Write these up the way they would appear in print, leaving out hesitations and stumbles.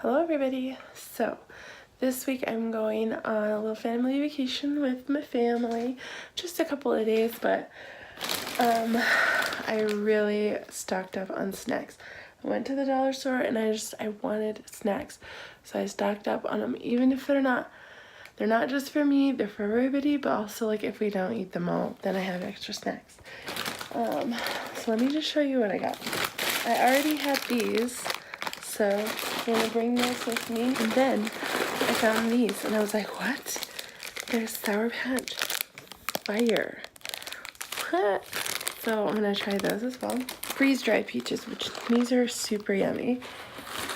Hello everybody! So this week I'm going on a little family vacation with my family. Just a couple of days, but I really stocked up on snacks. I went to the dollar store and I wanted snacks. So I stocked up on them, even if they're not just for me, they're for everybody, but also like if we don't eat them all, then I have extra snacks. So let me just show you what I got. I already had these. So I'm gonna bring those with me. And then I found these and I was like, what? They're Sour Patch Fire. What? So I'm gonna try those as well. Freeze-dried peaches, which these are super yummy.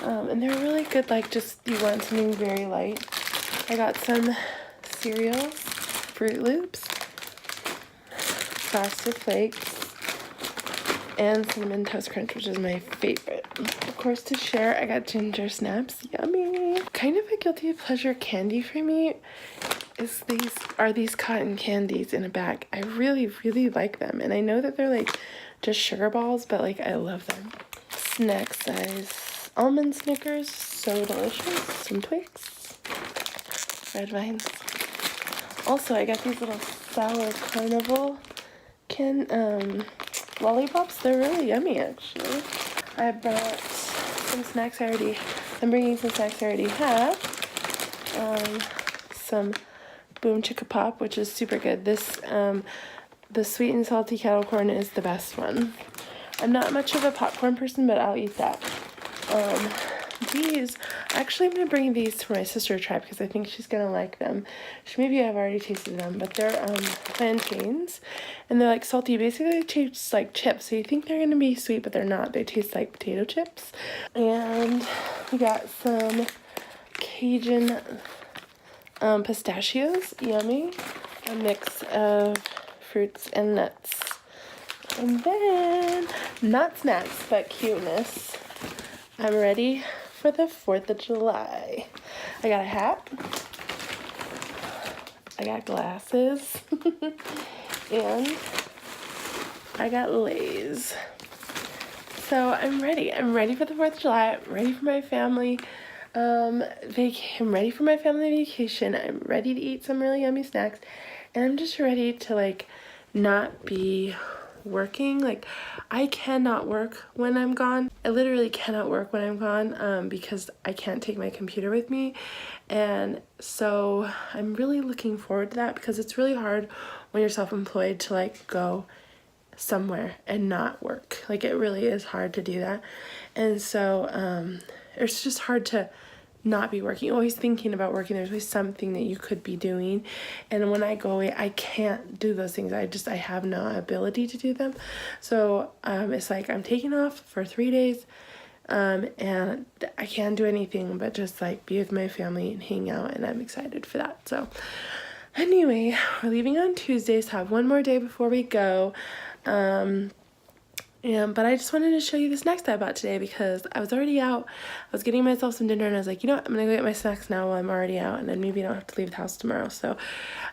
And they're really good, like just you want something very light. I got some cereals, Fruit Loops, Frosted Flakes, and Cinnamon Toast Crunch, which is my favorite. Of course, to share, I got ginger snaps. Yummy! Kind of a guilty pleasure candy for me is these cotton candies in a bag. I really, really like them. And I know that they're like just sugar balls, but like I love them. Snack size almond Snickers, so delicious. Some Twix, red vines. Also, I got these little sour carnival lollipops. They're really yummy, actually. I brought some snacks I'm bringing some snacks I already have. Some Boom Chicka Pop, which is super good. This, the sweet and salty kettle corn is the best one. I'm not much of a popcorn person, but I'll eat that. Actually I'm going to bring these for my sister to try because I think she's going to like them. Maybe I've already tasted them, but they're plantains, and they're like salty. Basically they taste like chips, so you think they're going to be sweet, but they're not. They taste like potato chips. And we got some Cajun pistachios, yummy. A mix of fruits and nuts. And then, not snacks, but cuteness. I'm ready for the 4th of July. I got a hat, I got glasses, and I got Lay's. So I'm ready. I'm ready for the 4th of July. I'm ready for my family. I'm ready for my family vacation. I'm ready to eat some really yummy snacks. And I'm just ready to like not be working. Like I cannot work when I'm gone. I literally cannot work when I'm gone because I can't take my computer with me. And so I'm really looking forward to that because it's really hard when you're self-employed to like go somewhere and not work. Like it really is hard to do that. And so it's just hard to not be working. You're always thinking about working. There's always something that you could be doing. And when I go away, I can't do those things. I have no ability to do them. So it's like I'm taking off for 3 days and I can't do anything but just like be with my family and hang out, and I'm excited for that. So anyway, we're leaving on Tuesday, so I have one more day before we go. But I just wanted to show you the snacks that I bought today because I was already out. I was getting myself some dinner and I was like, you know what, I'm gonna go get my snacks now while I'm already out, and then maybe I don't have to leave the house tomorrow. So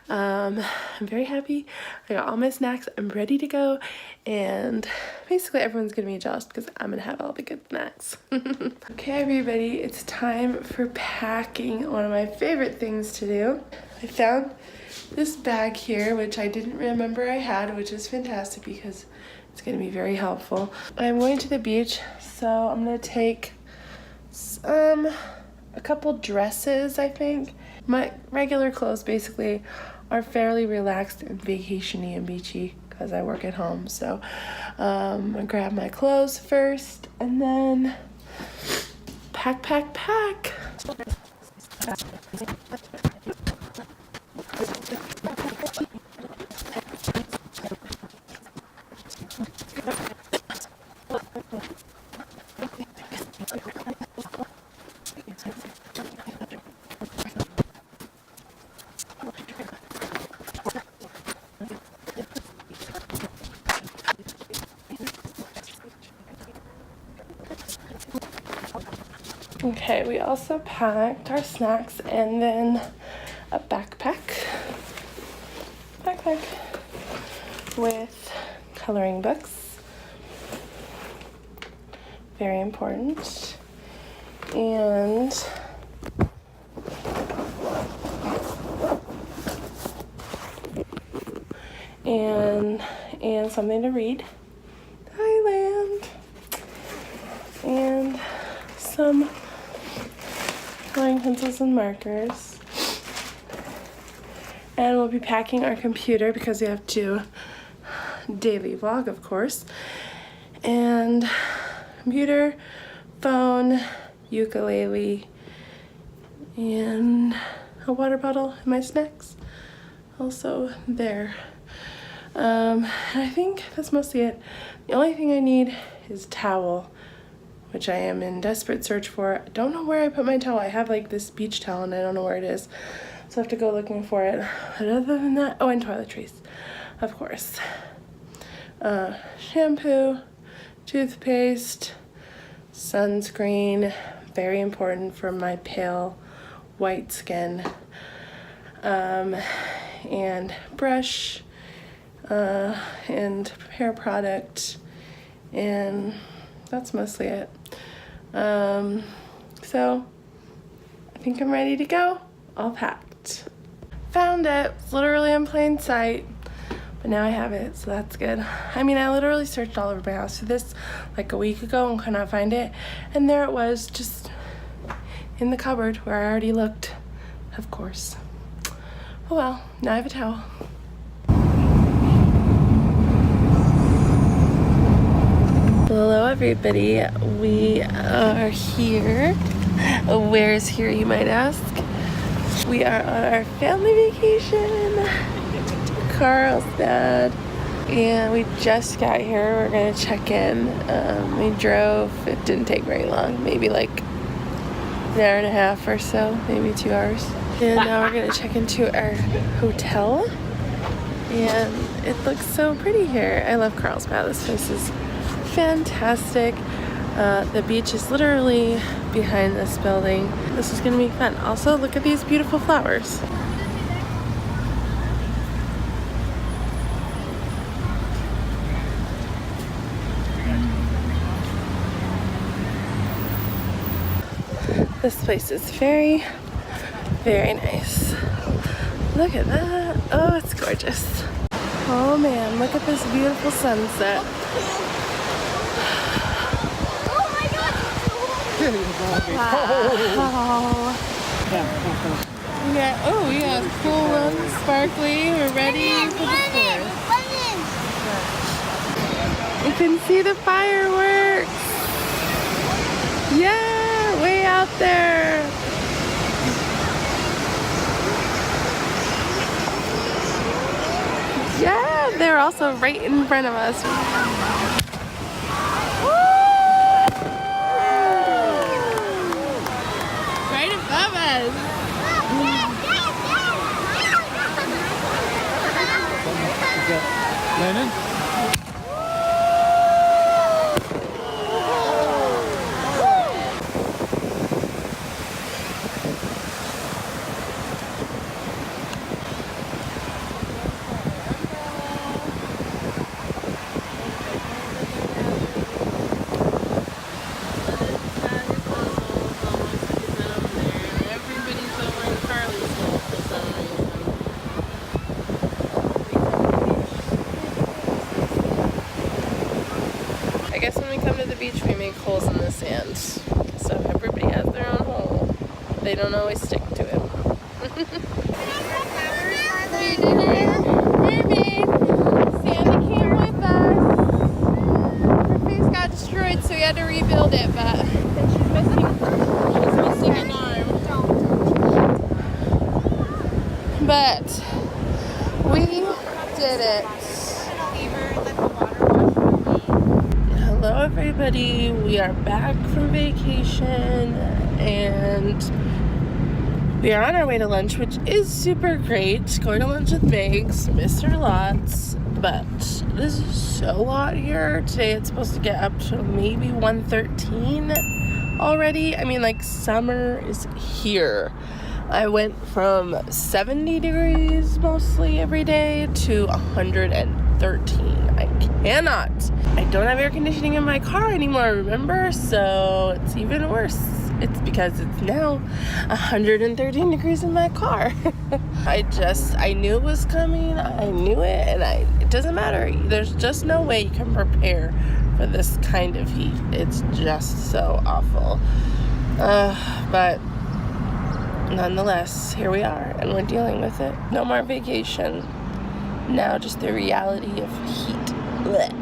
I'm very happy. I got all my snacks. I'm ready to go, and basically everyone's gonna be jealous because I'm gonna have all the good snacks. Okay, everybody, it's time for packing. One of my favorite things to do. I found this bag here, which I didn't remember I had, which is fantastic because it's going to be very helpful. I'm going to the beach, so I'm going to take a couple dresses, I think. My regular clothes basically are fairly relaxed and vacation-y and beachy because I work at home. So I'm going to grab my clothes first and then pack. Okay, we also packed our snacks and then a backpack with coloring books, very important, and something to read. Thailand. And some coloring pencils and markers. And we'll be packing our computer because we have to daily vlog, of course. And computer, phone, ukulele, and a water bottle and my snacks also there. I think that's mostly it. The only thing I need is a towel, which I am in desperate search for. I don't know where I put my towel. I have like this beach towel and I don't know where it is, so I have to go looking for it. But other than that, oh, and toiletries, of course. Shampoo, toothpaste, sunscreen, very important for my pale white skin, and brush, and hair product, and that's mostly it. So I think I'm ready to go. All packed. Found it. It's literally in plain sight. But now I have it, so that's good. I mean, I literally searched all over my house for this like a week ago and could not find it. And there it was, just in the cupboard where I already looked, of course. Oh well, now I have a towel. Hello everybody, we are here. Where is here, you might ask? We are on our family vacation. Carlsbad, and we just got here. We're gonna check in. We drove, it didn't take very long, maybe like an hour and a half or so, maybe 2 hours. And now we're gonna check into our hotel, and it looks so pretty here. I love Carlsbad. This place is fantastic. The beach is literally behind this building. This is gonna be fun. Also, look at these beautiful flowers. This place is very, very nice. Look at that. Oh, it's gorgeous. Oh man, look at this beautiful sunset. Oh my god! Wow. Yeah, oh yeah, cool one, sparkly. We're ready for the tour. You can see the fireworks. Yeah, way out there. Yeah, they're also right in front of us. Right above us. Lennon? I guess when we come to the beach, we make holes in the sand. So everybody has their own hole. They don't always stick to it. Hey, babe. Sandy came with us. Her face got destroyed, so we had to rebuild it, but she's missing an arm. But we did it. Hello everybody, we are back from vacation and we are on our way to lunch, which is super great. Going to lunch with Megs, missed her lots, but this is so hot here. Today it's supposed to get up to maybe 113 already. I mean, like, summer is here. I went from 70 degrees mostly every day to 113. I cannot. I don't have air conditioning in my car anymore, remember? So it's even worse. It's because it's now 113 degrees in my car. I knew it was coming. I knew it, and it doesn't matter. There's just no way you can prepare for this kind of heat. It's just so awful. But nonetheless, here we are, and we're dealing with it. No more vacation. Now just the reality of heat. Blech.